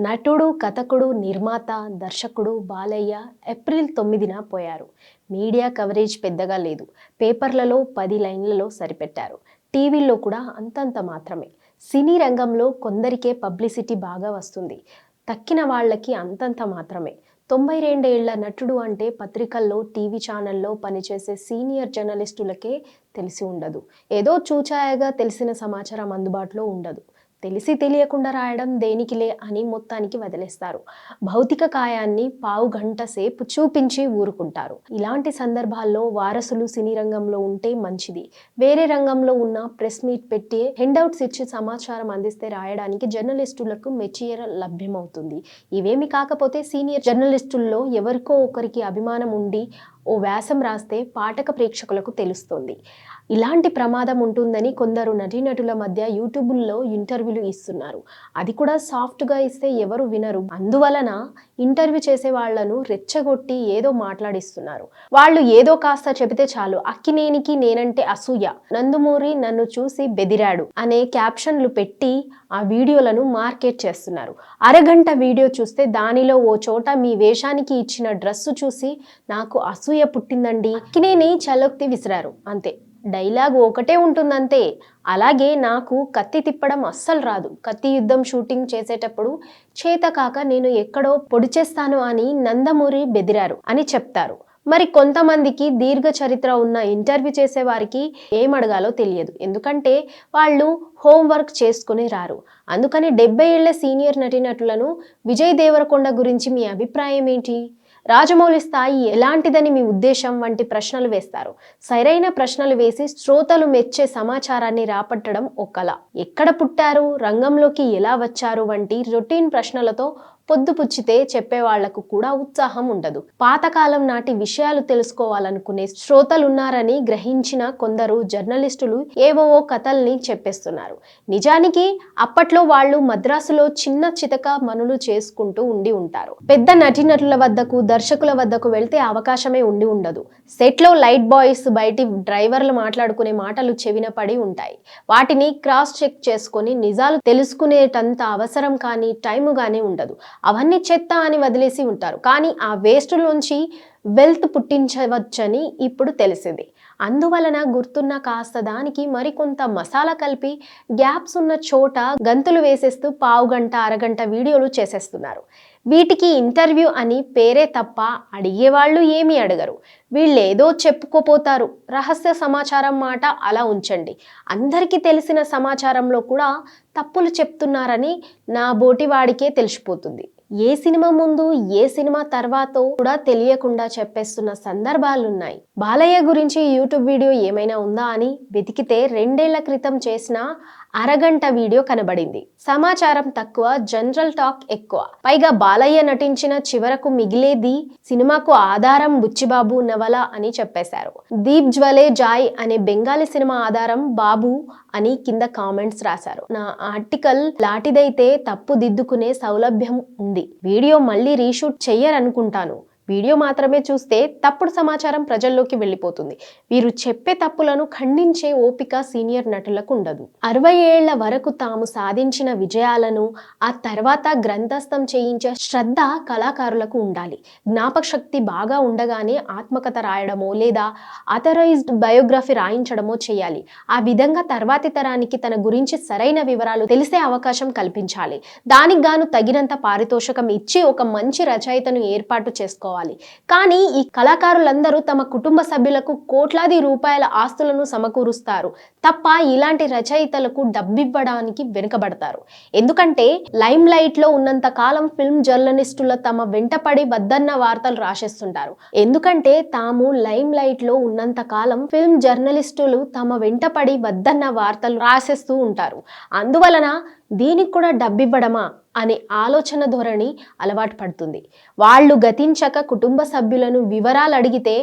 నటుడు, కథకుడు, నిర్మాత, దర్శకుడు బాలయ్య ఏప్రిల్ 9న పోయారు. మీడియా కవరేజ్ పెద్దగా లేదు. పేపర్లలో 10 లైన్లలో సరిపెట్టారు. టీవీల్లో కూడా అంతంత మాత్రమే. సినీ రంగంలో కొందరికే పబ్లిసిటీ బాగా వస్తుంది. తక్కిన వాళ్ళకి అంతంత మాత్రమే. 92 ఏళ్ల నటుడు అంటే పత్రికల్లో, టీవీ ఛానల్లో పనిచేసే సీనియర్ జర్నలిస్టులకే తెలిసి ఉండదు. ఏదో చూచాయగా తెలిసిన సమాచారం అందుబాటులో ఉండదు. తెలిసి తెలియకుండా రాయడం దేనికిలే అని మొత్తానికి వదిలేస్తారు. భౌతిక కాయాన్ని పావు గంట సేపు చూపించి ఊరుకుంటారు. ఇలాంటి సందర్భాల్లో వారసులు సినీ రంగంలో ఉంటే మంచిది. వేరే రంగంలో ఉన్న ప్రెస్ మీట్ పెట్టి హ్యాండ్అవుట్స్ ఇచ్చి సమాచారం అందిస్తే రాయడానికి జర్నలిస్టులకు మెటీరియల్ లభ్యమవుతుంది. ఇవేమి కాకపోతే సీనియర్ జర్నలిస్టుల్లో ఎవరికో ఒకరికి అభిమానం ఉండి ఓ వ్యాసం రాస్తే పాఠక ప్రేక్షకులకు తెలుస్తుంది. ఇలాంటి ప్రమాదం ఉంటుందని కొందరు నటీనటుల మధ్య యూట్యూబ్లో ఇంటర్వ్యూలు ఇస్తున్నారు. అది కూడా సాఫ్ట్గా ఇస్తే ఎవరు వినరు. అందువలన ఇంటర్వ్యూ చేసే వాళ్లను రెచ్చగొట్టి ఏదో మాట్లాడిస్తున్నారు. వాళ్ళు ఏదో కాస్త చెబితే చాలు అక్కినేనికి నేనంటే అసూయ, నందమూరి నన్ను చూసి బెదిరాడు అనే క్యాప్షన్లు పెట్టి ఆ వీడియోలను మార్కెట్ చేస్తున్నారు. అరగంట వీడియో చూస్తే దానిలో ఓ చోట మీ వేషానికి ఇచ్చిన డ్రెస్సు చూసి నాకు అసూయ పుట్టిందండి, అక్కినేని చలోక్తి విసిరారు అంతే. డైలాగ్ ఒకటే ఉంటుందంతే. అలాగే నాకు కత్తి తిప్పడం అస్సలు రాదు. కత్తి యుద్ధం షూటింగ్ చేసేటప్పుడు చేతకాక నేను ఎక్కడో పొడిచేస్తాను అని నందమూరి బెదిరారు అని చెప్తారు. మరి కొంతమందికి దీర్ఘ చరిత్ర ఉన్న ఇంటర్వ్యూ చేసే వారికి ఏమడగాలో తెలియదు. ఎందుకంటే వాళ్ళు హోంవర్క్ చేసుకుని రారు. అందుకని 70 ఏళ్ల సీనియర్ నటీనటులను విజయ్ దేవరకొండ గురించి మీ అభిప్రాయం ఏంటి, రాజమౌళి స్థాయి ఎలాంటిదని మీ ఉద్దేశం వంటి ప్రశ్నలు వేస్తారు. సరైన ప్రశ్నలు వేసి శ్రోతలు మెచ్చే సమాచారాన్ని రాపట్టడం ఒక కళ. ఎక్కడ పుట్టారు, రంగంలోకి ఎలా వచ్చారు వంటి రొటీన్ ప్రశ్నలతో పొద్దుపుచ్చితే చెప్పేవాళ్లకు కూడా ఉత్సాహం ఉండదు. పాతకాలం నాటి విషయాలు తెలుసుకోవాలనుకునే శ్రోతలున్నారని గ్రహించిన కొందరు జర్నలిస్టులు ఏవో కథల్ని చెప్పేస్తున్నారు. నిజానికి అప్పట్లో వాళ్ళు మద్రాసులో చిన్న చితక మనులు చేసుకుంటూ ఉండి ఉంటారు. పెద్ద నటీనటుల వద్దకు, దర్శకుల వద్దకు వెళ్తే అవకాశమే ఉండి ఉండదు. సెట్లో లైట్ బాయ్స్, బయటి డ్రైవర్లు మాట్లాడుకునే మాటలు చెవిన పడి ఉంటాయి. వాటిని క్రాస్ చెక్ చేసుకొని నిజాలు తెలుసుకునేటంత అవసరం కానీ టైము కానీ ఉండదు. అవన్నీ చెత్త అని వదిలేసి ఉంటారు. కానీ ఆ వేస్టులోంచి వెల్త్ పుట్టించవచ్చని ఇప్పుడు తెలిసింది. అందువలన గుర్తున్న కాస్త దానికి మరికొంత మసాలా కలిపి గ్యాప్స్ ఉన్న చోట గంతులు వేసేస్తూ పావుగంట, అరగంట వీడియోలు చేసేస్తున్నారు. వీటికి ఇంటర్వ్యూ అని పేరే తప్ప అడిగేవాళ్ళు ఏమీ అడగరు. వీళ్ళేదో చెప్పుకోపోతారు. రహస్య సమాచారం మాట అలా ఉంచండి. అందరికీ తెలిసిన సమాచారంలో కూడా తప్పులు చెప్తున్నారని నా బోటివాడికే తెలిసిపోతుంది. ఏ సినిమా ముందు, ఏ సినిమా తర్వాతో కూడా తెలియకుండా చెప్పేస్తున్న సందర్భాలున్నాయి. బాలయ్య గురించి యూట్యూబ్ వీడియో ఏమైనా ఉందా అని వెతికితే 2 ఏళ్ల క్రితం చేసిన అరగంట వీడియో కనబడింది. సమాచారం తక్కువ, జనరల్ టాక్ ఎక్కువ. పైగా బాలయ్య నటించిన చివరకు మిగిలేది సినిమాకు ఆధారం బుచ్చిబాబు నవల అని చెప్పేశారు. దీప్ జ్వలే జాయ్ అనే బెంగాలీ సినిమా ఆధారం బాబు అని కింద కామెంట్స్ రాశారు. నా ఆర్టికల్ లాంటిదైతే తప్పు దిద్దుకునే సౌలభ్యం ఉంది. వీడియో మళ్ళీ రీషూట్ చెయ్యరనుకుంటాను. వీడియో మాత్రమే చూస్తే తప్పుడు సమాచారం ప్రజల్లోకి వెళ్ళిపోతుంది. వీరు చెప్పే తప్పులను ఖండించే ఓపిక సీనియర్ నటులకు ఉండదు. 60 ఏళ్ల వరకు తాము సాధించిన విజయాలను ఆ తర్వాత గ్రంథస్థం చేయించే శ్రద్ధ కళాకారులకు ఉండాలి. జ్ఞాపక శక్తి బాగా ఉండగానే ఆత్మకథ రాయడమో లేదా ఆథరైజ్డ్ బయోగ్రఫీ రాయించడమో చేయాలి. ఆ విధంగా తర్వాతి తరానికి తన గురించి సరైన వివరాలు తెలిసే అవకాశం కల్పించాలి. దానికి గాను తగినంత పారితోషికం ఇచ్చి ఒక మంచి రచయితను ఏర్పాటు చేసుకోవాలి. కానీ ఈ కళాకారులందరూ తమ కుటుంబ సభ్యులకు కోట్లాది రూపాయల ఆస్తులను సమకూరుస్తారు తప్ప ఇలాంటి రచయితలకు డబ్బివ్వడానికి వెనుకబడతారు. ఎందుకంటే లైమ్ లైట్ లో ఉన్నంత కాలం ఫిల్మ్ జర్నలిస్టుల తమ వెంటపడి వద్దన్న వార్తలు రాసేస్తుంటారు. ఎందుకంటే తాము లైమ్ లైట్ లో ఉన్నంత కాలం ఫిల్మ్ జర్నలిస్టులు తమ వెంటపడి వద్దన్న వార్తలు రాసేస్తూ ఉంటారు. అందువలన దీనికి కూడా డబ్బివ్వడమా అనే ఆలోచన ధోరణి అలవాటు పడుతుంది. వాళ్ళు గతించక కుటుంబ సభ్యులను వివరాలు అడిగితే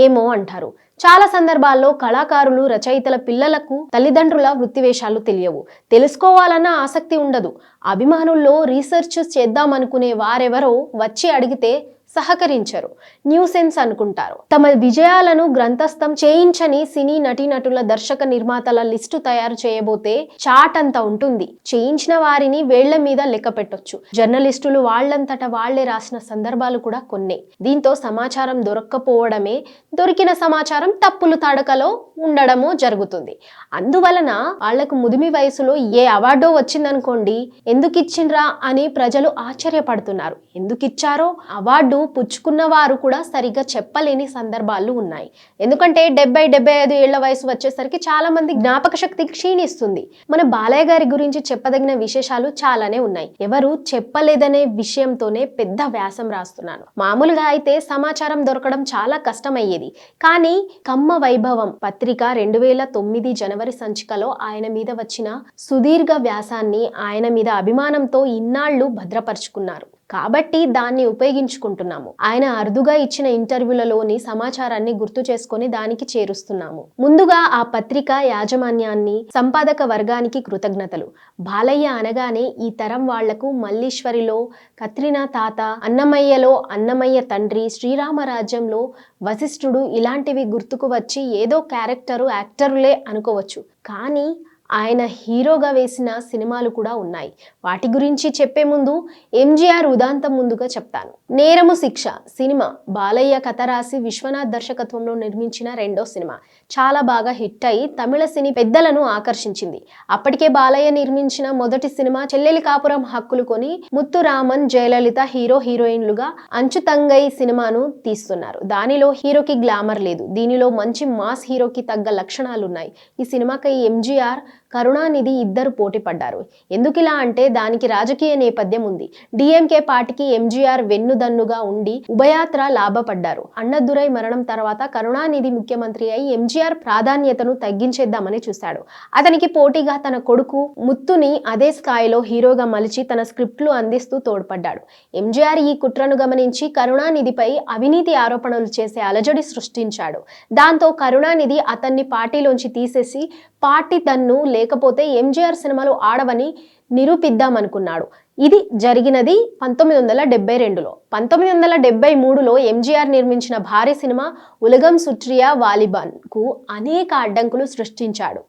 ఏమో అంటారు. చాలా సందర్భాల్లో కళాకారులు, రచయితల పిల్లలకు తల్లిదండ్రుల వృత్తివేషాలు తెలియవు. తెలుసుకోవాలన్న ఆసక్తి ఉండదు. అభిమానుల్లో రీసెర్చ్ చేద్దామనుకునే వారెవరో వచ్చి అడిగితే సహకరించరు, న్యూసెన్స్ అనుకుంటారు. తమ విజయాలను గ్రంథస్థం చేయించని సినీ నటీనటుల దర్శక నిర్మాతల లిస్టు తయారు చేయబోతే చాట్ అంత ఉంటుంది. చేయించిన వారిని వేళ్ల మీద లెక్క పెట్టొచ్చు. జర్నలిస్టులు వాళ్లంతట వాళ్లే రాసిన సందర్భాలు కూడా కొన్నే. దీంతో సమాచారం దొరక్కపోవడమే, దొరికిన సమాచారం తప్పులు తడకలో ఉండడమో జరుగుతుంది. అందువలన వాళ్లకు ముదిమి వయసులో ఏ అవార్డో వచ్చిందనుకోండి, ఎందుకు ఇచ్చిండ్రా అని ప్రజలు ఆశ్చర్యపడుతున్నారు. ఎందుకు ఇచ్చారో అవార్డు పుచ్చుకున్న వారు కూడా సరిగ్గా చెప్పలేని సందర్భాలు ఉన్నాయి. ఎందుకంటే 70-75 ఏళ్ల వయసు వచ్చేసరికి చాలా మంది జ్ఞాపక శక్తి క్షీణిస్తుంది. మన బాలయ్య గారి గురించి చెప్పదగిన విశేషాలు చాలానే ఉన్నాయి. ఎవరు చెప్పలేదనే విషయంతోనే పెద్ద వ్యాసం రాస్తున్నాను. మామూలుగా అయితే సమాచారం దొరకడం చాలా కష్టమయ్యేది. కానీ కమ్మ వైభవం పత్రిక 2009 జనవరి సంచికలో ఆయన మీద వచ్చిన సుదీర్ఘ వ్యాసాన్ని ఆయన మీద అభిమానంతో ఇన్నాళ్లు భద్రపరుచుకున్నారు. కాబట్టి దాన్ని ఉపయోగించుకుంటున్నాము. ఆయన అరుదుగా ఇచ్చిన ఇంటర్వ్యూలలోని సమాచారాన్ని గుర్తు చేసుకొని దానికి చేరుస్తున్నాము. ముందుగా ఆ పత్రిక యాజమాన్యాన్ని, సంపాదక వర్గానికి కృతజ్ఞతలు. బాలయ్య అనగానే ఈ తరం వాళ్లకు మల్లీశ్వరిలో కత్రినా తాత, అన్నమయ్యలో అన్నమయ్య తండ్రి, శ్రీరామరాజ్యంలో వశిష్ఠుడు ఇలాంటివి గుర్తుకు వచ్చి ఏదో క్యారెక్టరు, యాక్టరులే అనుకోవచ్చు. కానీ ఆయన హీరోగా వేసిన సినిమాలు కూడా ఉన్నాయి. వాటి గురించి చెప్పే ముందు ఎంజీఆర్ ఉదాంతం ముందుగా చెప్తాను. నేరము శిక్ష సినిమా బాలయ్య కథ రాసి విశ్వనాథ్ దర్శకత్వంలో నిర్మించిన రెండో సినిమా. చాలా బాగా హిట్ అయి తమిళ సినీ పెద్దలను ఆకర్షించింది. అప్పటికే బాలయ్య నిర్మించిన మొదటి సినిమా చెల్లెలి కాపురం హక్కులు కొని ముత్తురామన్, జయలలిత హీరో హీరోయిన్లుగా అంచుతంగై సినిమాను తీస్తున్నారు. దానిలో హీరోకి గ్లామర్ లేదు. దీనిలో మంచి మాస్ హీరోకి తగ్గ లక్షణాలున్నాయి. ఈ సినిమాకి ఎంజీఆర్, కరుణానిధి ఇద్దరు పోటీ పడ్డారు. ఎందుకిలా అంటే దానికి రాజకీయ నేపథ్యం ఉంది. డిఎంకే పార్టీకి ఎంజీఆర్ వెన్నుదన్నుగా ఉండి ఉభయాత్ర లాభపడ్డారు. అన్నదురై మరణం తర్వాత కరుణానిధి ముఖ్యమంత్రి అయి ఎంజీఆర్ ప్రాధాన్యతను తగ్గించేద్దామని చూశాడు. అతనికి పోటీగా తన కొడుకు ముత్తుని అదే స్థాయిలో హీరోగా మలిచి తన స్క్రిప్ట్లు అందిస్తూ తోడ్పడ్డాడు. ఎంజీఆర్ ఈ కుట్రను గమనించి కరుణానిధిపై అవినీతి ఆరోపణలు చేసే అలజడి సృష్టించాడు. దాంతో కరుణానిధి అతన్ని పార్టీలోంచి తీసేసి పార్టీ తన్ను లేకపోతే ఎంజీఆర్ సినిమాలు ఆడవని నిరూపిద్దామనుకున్నాడు. ఇది జరిగినది 1972లో. 1973లో ఎంజీఆర్ నిర్మించిన భారీ సినిమా ఉలగం సుట్రియా వాలిబాన్ కు అనేక అడ్డంకులు సృష్టించాడు.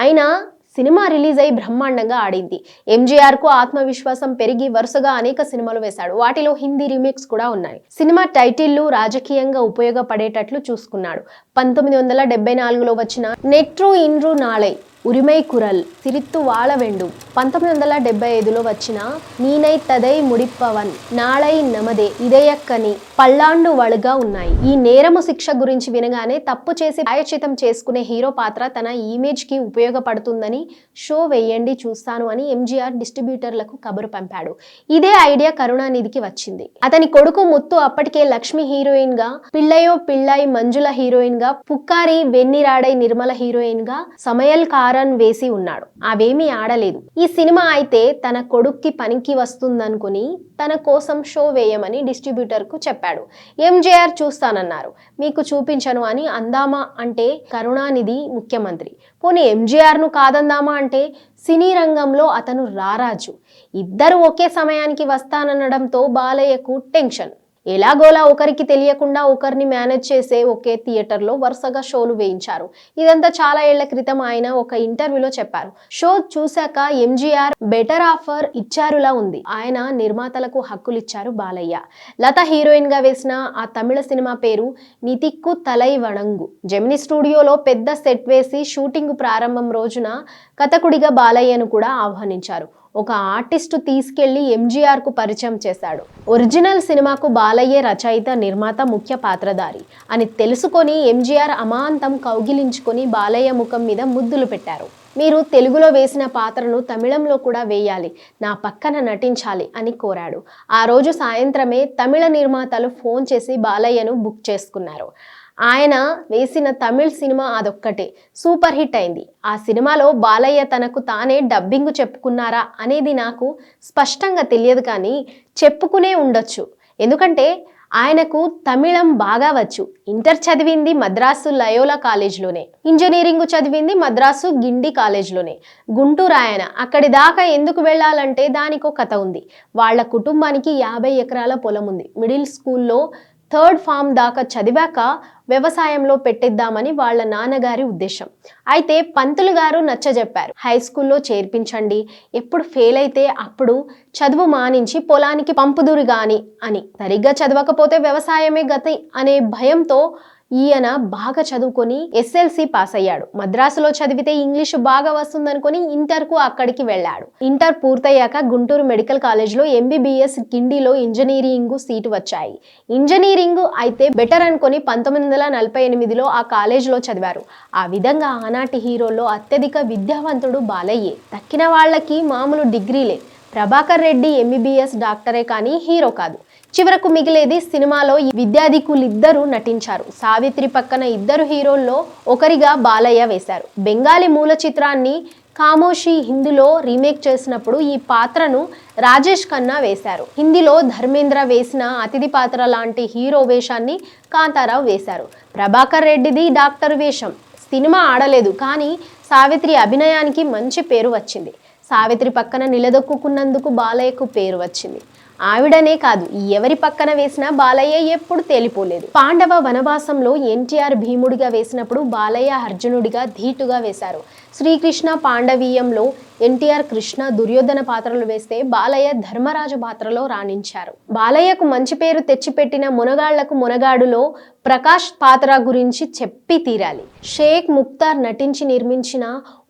అయినా సినిమా రిలీజ్ అయి బ్రహ్మాండంగా ఆడింది. ఎంజీఆర్ కు ఆత్మవిశ్వాసం పెరిగి వరుసగా అనేక సినిమాలు వేశాడు. వాటిలో హిందీ రీమేక్స్ కూడా ఉన్నాయి. సినిమా టైటిళ్లు రాజకీయంగా ఉపయోగపడేటట్లు చూసుకున్నాడు. 1974లో వచ్చిన నెట్రు ఇన్రు నాళై, ఉరిమై కురల్, సిరిత్తు వాళవెండు, 1975లో వచ్చిన నీనై తదై ముడిప్పవన్, నాళై నమదే, ఇదయక్కని, పల్లాండు వళుగా ఉన్నాయి. ఈ నేరము శిక్ష గురించి వినగానే తప్పు చేసి ప్రాయశ్చితం చేసుకునే హీరో పాత్ర తన ఇమేజ్ కి ఉపయోగపడుతుందని షో వేయండి చూస్తాను అని ఎంజీఆర్ డిస్ట్రిబ్యూటర్లకు కబురు పంపాడు. ఇదే ఐడియా కరుణానిధికి వచ్చింది. అతని కొడుకు ముత్తు అప్పటికే లక్ష్మి హీరోయిన్ గా, పిల్లయో పిళ్ళై మంజుల హీరోయిన్ గా, పుక్కారి వెన్నిరాడై నిర్మల హీరోయిన్ గా, సమయల్ కారన్ వేసి ఉన్నాడు. అవేమీ ఆడలేదు. ఈ సినిమా అయితే తన కొడుక్కి పనికి వస్తుందనుకుని తన కోసం షో వేయమని డిస్ట్రిబ్యూటర్ కు చెప్పాడు. ఎంజీఆర్ చూస్తానన్నారు. మీకు చూపించను అని అందామా అంటే కరుణానిధి ముఖ్యమంత్రి. పోనీ ఎంజీఆర్ ను కాదందామా అంటే సినీ రంగంలో అతను రారాజు. ఇద్దరు ఒకే సమయానికి వస్తాననడంతో బాలయ్యకు టెన్షన్. ఎలాగోలా ఒకరికి తెలియకుండా ఒకరిని మేనేజ్ చేసే ఒకే థియేటర్లో వరుసగా షోలు వేయించారు. ఇదంతా చాలా ఏళ్ల క్రితం ఆయన ఒక ఇంటర్వ్యూలో చెప్పారు. షో చూశాక ఎంజీఆర్ బెటర్ ఆఫర్ ఇచ్చారులా ఉంది. ఆయన నిర్మాతలకు హక్కులు ఇచ్చారు బాలయ్య. లత హీరోయిన్ గా వేసిన ఆ తమిళ సినిమా పేరు నితిక్కు తలై వణంగు. జెమిని స్టూడియోలో పెద్ద సెట్ వేసి షూటింగ్ ప్రారంభం రోజున కథకుడిగా బాలయ్యను కూడా ఆహ్వానించారు. ఒక ఆర్టిస్టు తీసుకెళ్లి ఎంజీఆర్ కు పరిచయం చేశాడు. ఒరిజినల్ సినిమాకు బాలయ్య రచయిత, నిర్మాత, ముఖ్య పాత్రధారి అని తెలుసుకొని ఎంజీఆర్ అమాంతం కౌగిలించుకొని బాలయ్య ముఖం మీద ముద్దులు పెట్టారు. మీరు తెలుగులో వేసిన పాత్రను తమిళంలో కూడా వేయాలి, నా పక్కన నటించాలి అని కోరాడు. ఆ రోజు సాయంత్రమే తమిళ నిర్మాతలు ఫోన్ చేసి బాలయ్యను బుక్ చేసుకున్నారు. ఆయన వేసిన తమిళ్ సినిమా అదొక్కటే సూపర్ హిట్ అయింది. ఆ సినిమాలో బాలయ్య తనకు తానే డబ్బింగ్ చెప్పుకున్నారా అనేది నాకు స్పష్టంగా తెలియదు, కానీ చెప్పుకునే ఉండొచ్చు. ఎందుకంటే ఆయనకు తమిళం బాగా వచ్చు. ఇంటర్ చదివింది మద్రాసు లయోలా కాలేజ్లోనే, ఇంజనీరింగ్ చదివింది మద్రాసు గిండి కాలేజ్లోనే. గుంటూరు ఆయన. అక్కడి దాకా ఎందుకు వెళ్ళాలంటే దానికో కథ ఉంది. వాళ్ళ కుటుంబానికి 50 ఎకరాల పొలం ఉంది. మిడిల్ స్కూల్లో 3rd ఫామ్ దాకా చదివాక వ్యవసాయంలో పెట్టిద్దామని వాళ్ళ నాన్నగారి ఉద్దేశం. అయితే పంతులు గారు నచ్చజెప్పారు. హై స్కూల్లో చేర్పించండి, ఎప్పుడు ఫెయిల్ అయితే అప్పుడు చదువు మానించి పొలానికి పంపుదురు గాని అని. సరిగ్గా చదవకపోతే వ్యవసాయమే గతి అనే భయంతో ఈయన బాగా చదువుకొని ఎస్ఎల్సి పాస్ అయ్యాడు. మద్రాసులో చదివితే ఇంగ్లీషు బాగా వస్తుందనుకొని ఇంటర్కు అక్కడికి వెళ్ళాడు. ఇంటర్ పూర్తయ్యాక గుంటూరు మెడికల్ కాలేజ్లో ఎంబీబీఎస్, కిండిలో ఇంజనీరింగ్ సీటు వచ్చాయి. ఇంజనీరింగ్ అయితే బెటర్ అనుకొని 1948లో ఆ కాలేజ్లో చదివారు. ఆ విధంగా ఆనాటి హీరోల్లో అత్యధిక విద్యావంతుడు బాలయ్యే. తక్కిన వాళ్ళకి మామూలు డిగ్రీలే. ప్రభాకర్ రెడ్డి ఎంబీబీఎస్ డాక్టరే కానీ హీరో కాదు. చివరకు మిగిలేది సినిమాలో ఈ విద్యాధికులిద్దరూ నటించారు. సావిత్రి పక్కన ఇద్దరు హీరోల్లో ఒకరిగా బాలయ్య వేశారు. బెంగాలీ మూల చిత్రాన్ని ఖామోషి హిందీలో రీమేక్ చేసినప్పుడు ఈ పాత్రను రాజేష్ ఖన్నా వేశారు. హిందీలో ధర్మేంద్ర వేసిన అతిథి పాత్ర లాంటి హీరో వేషాన్ని కాంతారావు వేశారు. ప్రభాకర్ రెడ్డిది డాక్టర్ వేషం. సినిమా ఆడలేదు, కానీ సావిత్రి అభినయానికి మంచి పేరు వచ్చింది. సావిత్రి పక్కన నిలదొక్కున్నందుకు బాలయ్యకు పేరు వచ్చింది. ఆవిడనే కాదు, ఎవరి పక్కన వేసినా బాలయ్య ఎప్పుడు తేలిపోలేదు. పాండవ వనవాసంలో ఎన్టీఆర్ భీముడిగా వేసినప్పుడు బాలయ్య అర్జునుడిగా ధీటుగా వేశారు. శ్రీకృష్ణ పాండవీయంలో ఎన్టీఆర్ కృష్ణ, దుర్యోధన పాత్రలు వేస్తే బాలయ్య ధర్మరాజు పాత్రలో రాణించారు. బాలయ్యకు మంచి పేరు తెచ్చిపెట్టిన మునగాళ్లకు మునగాడులో ప్రకాష్ పాత్ర గురించి చెప్పి తీరాలి. షేక్ ముక్తార్ నటించి నిర్మించిన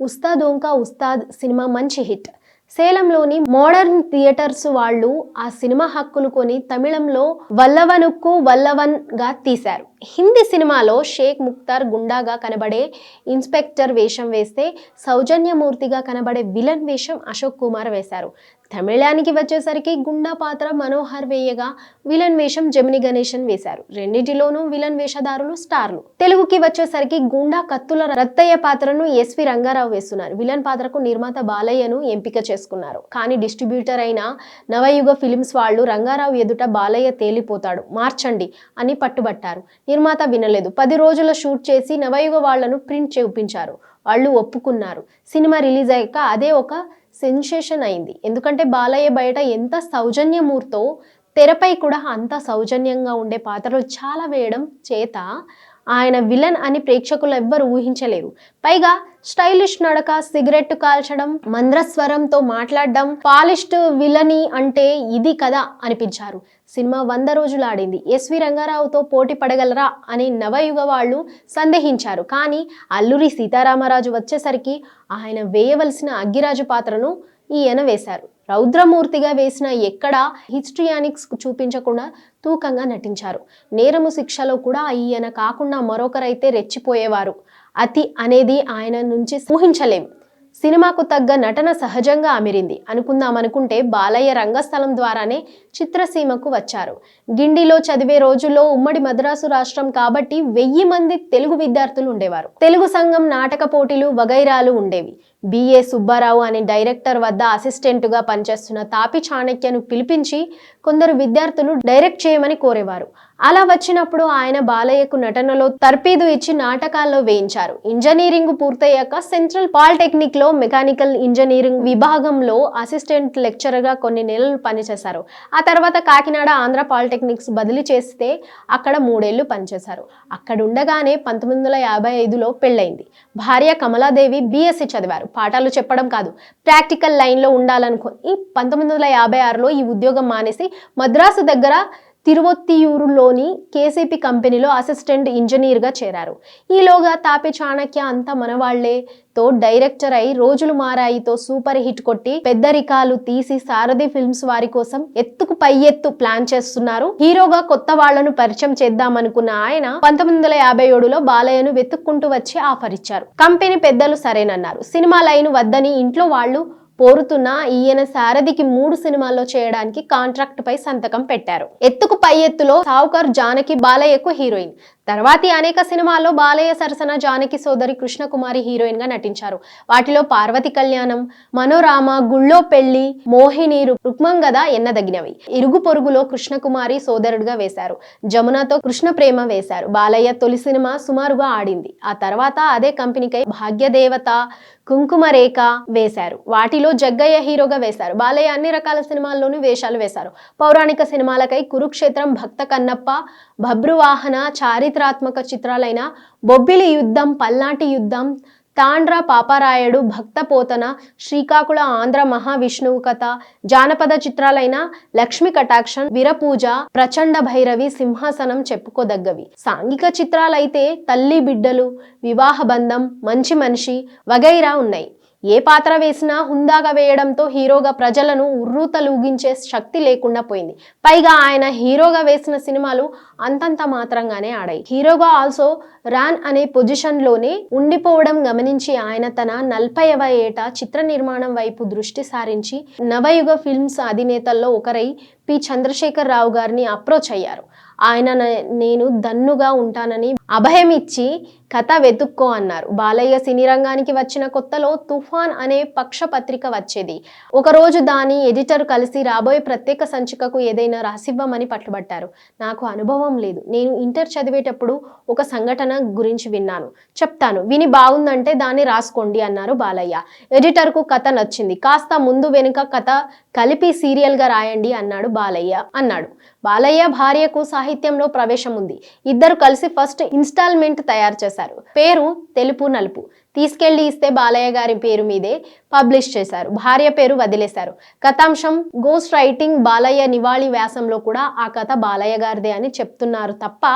ఉస్తాద్ ఓంకా ఉస్తాద్ సినిమా మంచి హిట్. సేలంలోని మోడర్న్ థియేటర్స్ వాళ్ళు ఆ సినిమా హక్కులు కొని తమిళంలో వల్లవనుక్కు వల్లవన్ గా తీశారు. హిందీ సినిమాలో షేక్ ముక్తార్ గుండాగా కనబడే ఇన్స్పెక్టర్ వేషం వేస్తే, సౌజన్యమూర్తిగా కనబడే విలన్ వేషం అశోక్ కుమార్ వేశారు. తమిళానికి వచ్చేసరికి గుండా పాత్ర మనోహర్ వేయగా విలన్ వేషం జమిని గణేశన్ వేశారు. రెండింటిలోనూ విలన్ వేషధారులు స్టార్లు. తెలుగుకి వచ్చేసరికి గుండా కత్తుల రత్తయ్య పాత్రను ఎస్వి రంగారావు వేస్తున్నారు. విలన్ పాత్రకు నిర్మాత బాలయ్యను ఎంపిక చేసుకున్నారు. కానీ డిస్ట్రిబ్యూటర్ అయిన నవయుగ ఫిలిమ్స్ వాళ్ళు రంగారావు ఎదుట బాలయ్య తేలిపోతాడు, మార్చండి అని పట్టుబట్టారు. నిర్మాత వినలేదు. 10 రోజుల షూట్ చేసి నవయుగ వాళ్లను ప్రింట్ చూపించారు. వాళ్ళు ఒప్పుకున్నారు. సినిమా రిలీజ్ అయ్యాక అదే ఒక సెన్సేషన్ అయింది. ఎందుకంటే బాలయ్య బయట ఎంత సౌజన్యమూర్తో తెరపై కూడా అంత సౌజన్యంగా ఉండే పాత్రలు చాలా వేయడం చేత ఆయన విలన్ అని ప్రేక్షకులు ఎవ్వరు ఊహించలేరు. పైగా స్టైలిష్ నడక, సిగరెట్ కాల్చడం, మంద్రస్వరంతో మాట్లాడడం, పాలిష్డ్ విలని అంటే ఇది కదా అనిపించారు. సినిమా 100 రోజులు ఆడింది. ఎస్వి రంగారావుతో పోటీ పడగలరా అని నవయుగ వాళ్ళు సందేహించారు. కానీ అల్లూరి సీతారామరాజు వచ్చేసరికి ఆయన వేయవలసిన అగ్గిరాజు పాత్రను ఈయన వేశారు. రౌద్రమూర్తిగా వేసిన ఎక్కడా హిస్ట్రియానిక్స్ చూపించకుండా తూకంగా నటించారు. నేరము శిక్షలో కూడా ఈయన కాకుండా మరొకరైతే రెచ్చిపోయేవారు. అతి అనేది ఆయన నుంచి ఊహించలేం. సినిమాకు తగ్గ నటన సహజంగా అమిరింది అనుకుంటే బాలయ్య రంగస్థలం ద్వారానే చిత్రసీమకు వచ్చారు. గిండిలో చదివే రోజుల్లో ఉమ్మడి మద్రాసు రాష్ట్రం కాబట్టి 1000 మంది తెలుగు విద్యార్థులు ఉండేవారు. తెలుగు సంఘం నాటక పోటీలు వగైరాలు ఉండేవి. బిఏ సుబ్బారావు అనే డైరెక్టర్ వద్ద అసిస్టెంటుగా పనిచేస్తున్న తాపి చాణక్యను పిలిపించి కొందరు విద్యార్థులు డైరెక్ట్ చేయమని కోరేవారు. అలా వచ్చినప్పుడు ఆయన బాలయ్యకు నటనలో తర్పీదు ఇచ్చి నాటకాల్లో వేయించారు. ఇంజనీరింగ్ పూర్తయ్యాక సెంట్రల్ పాలిటెక్నిక్ లో మెకానికల్ ఇంజనీరింగ్ విభాగంలో అసిస్టెంట్ లెక్చరర్గా కొన్ని నెలలు పనిచేశారు. ఆ తర్వాత కాకినాడ ఆంధ్ర పాలిటెక్నిక్స్ బదిలీ చేస్తే అక్కడ 3 ఏళ్లు పనిచేశారు. అక్కడుండగానే 1955లో పెళ్ళైంది. భార్య కమలాదేవి బీఎస్సీ చదివారు. పాఠాలు చెప్పడం కాదు, ప్రాక్టికల్ లైన్లో ఉండాలనుకుని 1956లో ఈ ఉద్యోగం మానేసి మద్రాసు దగ్గర తిరువొత్తియూరులోని కేసీపీ కంపెనీలో అసిస్టెంట్ ఇంజనీర్గా చేరారు. ఈలోగా తాపి చాణక్య అంతా మనవాళ్లేతో డైరెక్టర్ అయి రోజులు మారాయితో సూపర్ హిట్ కొట్టి పెద్దరికాలు తీసి సారథి ఫిల్మ్స్ వారి కోసం ఎత్తుకు పై ఎత్తు ప్లాన్ చేస్తున్నారు. హీరోగా కొత్త వాళ్లను పరిచయం చేద్దామనుకున్న ఆయన 1957లో బాలయ్యను వెతుక్కుంటూ వచ్చి ఆఫర్ ఇచ్చారు. కంపెనీ పెద్దలు సరేనన్నారు. సినిమా లైన్ వద్దని ఇంట్లో వాళ్ళు పోరుతున్న ఈయన సారథికి 3 సినిమాల్లో చేయడానికి కాంట్రాక్ట్ పై సంతకం పెట్టారు. ఎత్తుకు పై ఎత్తులో సావుకార్ జానకి బాలయ్యకు హీరోయిన్. తర్వాతి అనేక సినిమాల్లో బాలయ్య సరసన జానకి సోదరి కృష్ణకుమారి హీరోయిన్ గా నటించారు. వాటిలో పార్వతి కళ్యాణం, మనోరామ, గుళ్ళో పెళ్లి, మోహిని, రుక్మంగద ఎన్నదగినవి. ఇరుగు పొరుగులో కృష్ణకుమారి సోదరుడుగా వేశారు. జమునతో కృష్ణ ప్రేమ వేశారు. బాలయ్య తొలి సినిమా సుమారుగా ఆడింది. ఆ తర్వాత అదే కంపెనీకై భాగ్యదేవత, కుంకుమరేఖ వేశారు. వాటిలో జగ్గయ్య హీరోగా వేశారు. బాలయ్య అన్ని రకాల సినిమాల్లోనూ వేషాలు వేశారు. పౌరాణిక సినిమాలకై కురుక్షేత్రం, భక్త కన్నప్ప, భబ్రువాహన, చారిత్రాత్మక చిత్రాలైన బొబ్బిలి యుద్ధం, పల్నాటి యుద్ధం, తాండ్ర పాపారాయుడు, భక్త పోతన, శ్రీకాకుళ ఆంధ్ర మహావిష్ణువు కథ, జానపద చిత్రాలైన లక్ష్మీ కటాక్షం, వీరపూజ, ప్రచండ భైరవి, సింహాసనం చెప్పుకోదగ్గవి. సాంఘిక చిత్రాలైతే తల్లి బిడ్డలు, వివాహ బంధం, మంచి మనిషి వగైరా ఉన్నాయి. ఏ పాత్ర వేసినా హుందాగా వేయడంతో హీరోగా ప్రజలను ఉర్రూతలూగించే శక్తి లేకుండా పోయింది. పైగా ఆయన హీరోగా వేసిన సినిమాలు అంతంత మాత్రంగానే ఆడాయి. హీరోగా ఆల్సో రాన్ అనే పొజిషన్లోనే ఉండిపోవడం గమనించి ఆయన తన 40వ ఏట చిత్ర నిర్మాణం వైపు దృష్టి సారించి నవయుగ ఫిల్మ్స్ అధినేతల్లో ఒకరై పి చంద్రశేఖర్ రావు గారిని అప్రోచ్ అయ్యారు. ఆయన నేను దన్నుగా ఉంటానని అభయం ఇచ్చి కథ వెతుక్కో అన్నారు. బాలయ్య సినీ రంగానికి వచ్చిన కొత్తలో తుఫాన్ అనే పక్ష పత్రిక వచ్చేది. ఒకరోజు దాని ఎడిటర్ కలిసి రాబోయే ప్రత్యేక సంచికకు ఏదైనా రాసివ్వమని పట్టుబట్టారు. నాకు అనుభవం లేదు. నేను ఇంటర్ చదివేటప్పుడు ఒక సంఘటన గురించి విన్నాను, చెప్తాను, విని బాగుందంటే దాన్ని రాసుకోండి అన్నారు బాలయ్య. ఎడిటర్కు కథ నచ్చింది. కాస్త ముందు వెనుక కథ కలిపి సీరియల్గా రాయండి అన్నాడు బాలయ్య భార్యకు సాహిత్యంలో ప్రవేశం ఉంది. ఇద్దరు కలిసి ఫస్ట్ ఇన్స్టాల్మెంట్ తయారు చేశారు. పేరు తెలుపు నలుపు. తీసుకెళ్లి ఇస్తే బాలయ్య గారి పేరు మీదే పబ్లిష్ చేశారు. భార్య పేరు వదిలేశారు. కథాంశం గోస్ట్ రైటింగ్. బాలయ్య నివాళి వ్యాసంలో కూడా ఆ కథ బాలయ్య గారిదే అని చెప్తున్నారు తప్ప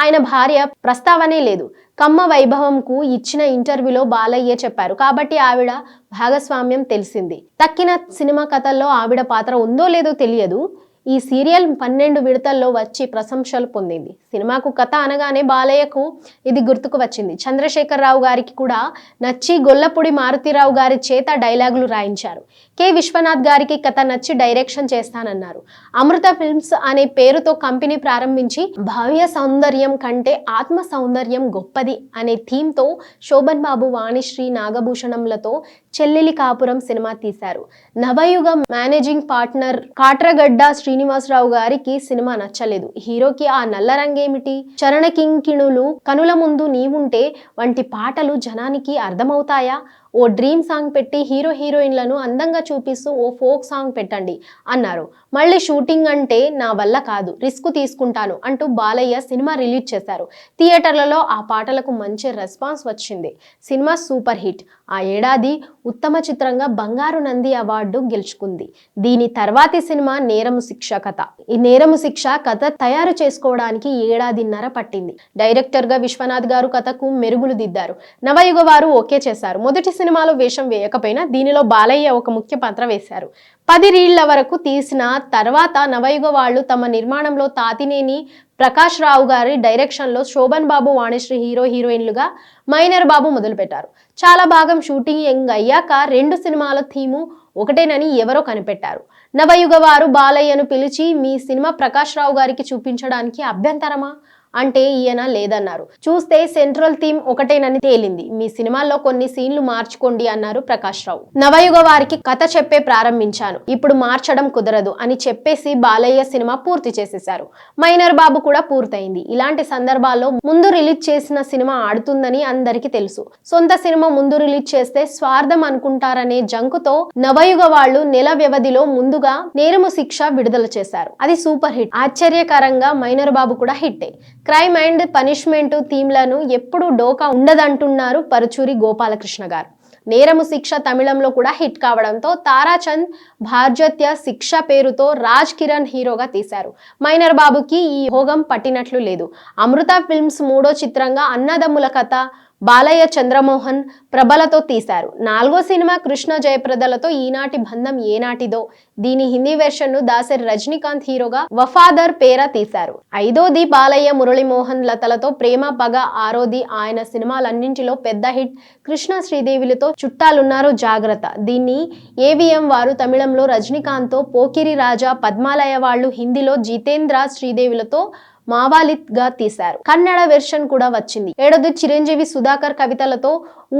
ఆయన భార్య ప్రస్తావనే లేదు. కమ్మ వైభవంకు ఇచ్చిన ఇంటర్వ్యూలో బాలయ్య చెప్పారు కాబట్టి ఆవిడ భాగస్వామ్యం తెలిసింది. తక్కిన సినిమా కథల్లో ఆవిడ పాత్ర ఉందో లేదో తెలియదు. ఈ సీరియల్ 12 విడతల్లో వచ్చి ప్రశంసలు పొందింది. సినిమాకు కథ అనగానే బాలయ్యకు ఇది గుర్తుకు వచ్చింది. చంద్రశేఖర్ రావు గారికి కూడా నచ్చి గొల్లపూడి మారుతిరావు గారి చేత డైలాగులు రాయించారు. కె విశ్వనాథ్ గారికి కథ నచ్చి డైరెక్షన్ చేస్తానన్నారు. అమృత ఫిల్మ్స్ అనే పేరుతో కంపెనీ ప్రారంభించి భావ్య సౌందర్యం కంటే ఆత్మ సౌందర్యం గొప్పది అనే థీమ్తో శోభన్ బాబు, వాణిశ్రీ, నాగభూషణంలతో చెల్లెలి కాపురం సినిమా తీశారు. నవయుగ మేనేజింగ్ పార్ట్నర్ కాట్రగడ్డ శ్రీనివాసరావు గారికి సినిమా నచ్చలేదు. హీరోకి ఆ నల్ల రంగేమిటి, చరణ కింకిణులు, కనుల ముందు నీవుంటే వంటి పాటలు జనానికి అర్థమవుతాయా? ఓ డ్రీమ్ సాంగ్ పెట్టి హీరో హీరోయిన్లను అందంగా చూపిస్తూ ఓ ఫోక్ సాంగ్ పెట్టండి అన్నారు. మళ్ళీ షూటింగ్ అంటే నా వల్ల కాదు, రిస్క్ తీసుకుంటాను అంటూ బాలయ్య సినిమా రిలీజ్ చేశారు. థియేటర్లలో ఆ పాటలకు మంచి రెస్పాన్స్ వచ్చింది. Cinema super hit. ఆ ఏడాది ఉత్తమ చిత్రంగా బంగారు నంది అవార్డు గెలుచుకుంది. దీని తర్వాతి సినిమా నేరము శిక్ష కథ. ఈ నేరము శిక్ష కథ తయారు చేసుకోవడానికి 1.5 ఏళ్ల పట్టింది. డైరెక్టర్ గా విశ్వనాథ్ గారు కథకు మెరుగులు దిద్దారు. నవయుగ వారు ఓకే చేశారు. మొదటి సినిమాలో వేషం వేయకపోయినా దీనిలో బాలయ్య ఒక ముఖ్య పాత్ర వేశారు. 10 రీళ్ల వరకు తీసిన తర్వాత నవయుగ వాళ్ళు తమ నిర్మాణంలో తాతినేని ప్రకాష్ రావు గారి డైరెక్షన్లో శోభన్ బాబు, వాణిశ్రీ హీరో హీరోయిన్లుగా, మైనర్ బాబు మొదలుపెట్టారు. చాలా భాగం షూటింగ్ అయ్యాక 2 సినిమాల థీము ఒకటేనని ఎవరో కనిపెట్టారు. నవయుగ వారు బాలయ్యను పిలిచి మీ సినిమా ప్రకాష్ రావు గారికి చూపించడానికి అభ్యంతరమా అంటే ఈయన లేదన్నారు. చూస్తే సెంట్రల్ థీమ్ ఒకటేనని తేలింది. మీ సినిమాల్లో కొన్ని సీన్లు మార్చుకోండి అన్నారు ప్రకాష్ రావు. నవయుగ వారికి కథ చెప్పే ప్రారంభించాను, ఇప్పుడు మార్చడం కుదరదు అని చెప్పేసి బాలయ్య సినిమా పూర్తి చేసేశారు. మైనర్ బాబు కూడా పూర్తయింది. ఇలాంటి సందర్భాల్లో ముందు రిలీజ్ చేసిన సినిమా ఆడుతుందని అందరికీ తెలుసు. సొంత సినిమా ముందు రిలీజ్ చేస్తే స్వార్థం అనుకుంటారనే జంకుతో నవయుగ వాళ్ళు నెల వ్యవధిలో ముందుగా నేరము శిక్ష విడుదల చేశారు. అది సూపర్ హిట్. ఆశ్చర్యకరంగా మైనర్ బాబు కూడా హిట్టే. క్రైమ్ అండ్ పనిష్మెంట్ థీమ్లను ఎప్పుడూ డోకా ఉండదంటున్నారు పరుచూరి గోపాలకృష్ణ గారు. నేరము శిక్ష తమిళంలో కూడా హిట్ కావడంతో తారాచంద్ భార్జత్య శిక్ష పేరుతో రాజ్ కిరణ్ హీరోగా తీశారు. మైనర్ బాబుకి ఈ భోగం పట్టినట్లు లేదు. అమృత ఫిల్మ్స్ 3వ చిత్రంగా అన్నదమ్ముల కథ బాలయ్య, చంద్రమోహన్, ప్రభలతో తీశారు. 4వ సినిమా కృష్ణ జయప్రదలతో ఈనాటి బంధం ఏనాటిదో. దీని హిందీ వెర్షన్ ను దాసరి రజనీకాంత్ హీరోగా వఫాదర్ పేర తీశారు. 5వది బాలయ్య, మురళీమోహన్, లతలతో ప్రేమ పగ. 6వది ఆయన సినిమాలన్నింటిలో పెద్ద హిట్ కృష్ణ శ్రీదేవిలతో చుట్టాలున్నారు జాగ్రత్త. దీన్ని ఏవిఎం వారు తమిళంలో రజనీకాంత్తో, పోకిరి రాజా, పద్మాలయ వాళ్ళు హిందీలో జితేంద్ర శ్రీదేవిలతో, మావాలిత్ గా తీశారు. కన్నడ వెర్షన్ కూడా వచ్చింది. ఏడాది చిరంజీవి సుధాకర్ కవితలతో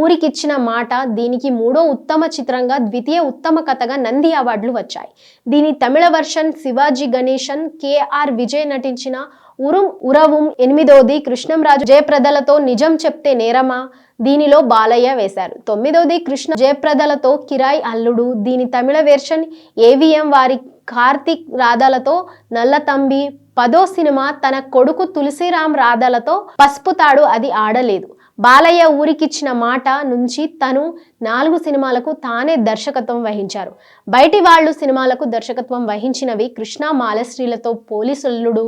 ఊరికిచ్చిన మాట దీనికి 3వ ఉత్తమ చిత్రంగా, ద్వితీయ ఉత్తమ కథగా నంది అవార్డులు వచ్చాయి. దీని తమిళ వర్షన్ శివాజీ గణేశన్, కేఆర్ విజయ్ నటించిన ఉరుం ఉరவும், 8వది కృష్ణంరాజు జయప్రదలతో నిజం చెప్తే నేరమా, దీనిలో బాలయ్య వేశారు. 9వది కృష్ణ జయప్రదలతో కిరాయి అల్లుడు, దీని తమిళ వెర్షన్ ఏవిఎం వారి కార్తిక్ రాధాలతో నల్లతంబి. 10వ సినిమా తన కొడుకు తులసిరామ్ రాధాలతో పసుపు తాడు, అది ఆడలేదు. బాలయ్య ఊరికిచ్చిన మాట నుంచి తను 4 సినిమాలకు తానే దర్శకత్వం వహించారు. బయటి వాళ్ళు సినిమాలకు దర్శకత్వం వహించినవి కృష్ణ మాలశ్రీలతో పోలీసుల్లుడు,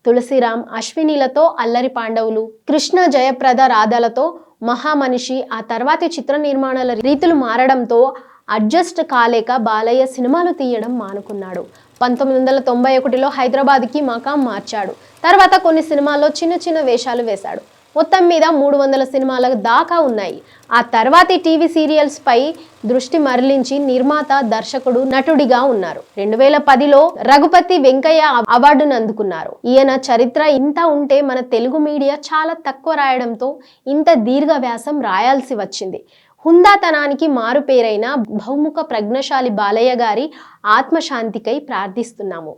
తులసిరామ్ అశ్వినిలతో అల్లరి పాండవులు, కృష్ణ జయప్రద రాధాలతో మహామనిషి. ఆ తర్వాతి చిత్ర నిర్మాణాల రీతులు మారడంతో అడ్జస్ట్ కాలేక బాలయ్య సినిమాలు తీయడం మానుకున్నాడు. 1991లో హైదరాబాద్కి మకాం మార్చాడు. తర్వాత కొన్ని సినిమాల్లో చిన్న చిన్న వేషాలు వేశాడు. మొత్తం మీద 300 సినిమాల దాకా ఉన్నాయి. ఆ తర్వాతి టీవీ సీరియల్స్ పై దృష్టి మరలించి నిర్మాత, దర్శకుడు, నటుడిగా ఉన్నారు. 2010లో రఘుపతి వెంకయ్య అవార్డును అందుకున్నారు. ఈయన చరిత్ర ఇంత ఉంటే మన తెలుగు మీడియా చాలా తక్కువ రాయడంతో ఇంత దీర్ఘ వ్యాసం రాయాల్సి వచ్చింది. హుందాతనానికి మారు పేరైన బహుముఖ ప్రజ్ఞశాలి బాలయ్య గారి ఆత్మశాంతికై ప్రార్థిస్తున్నాము.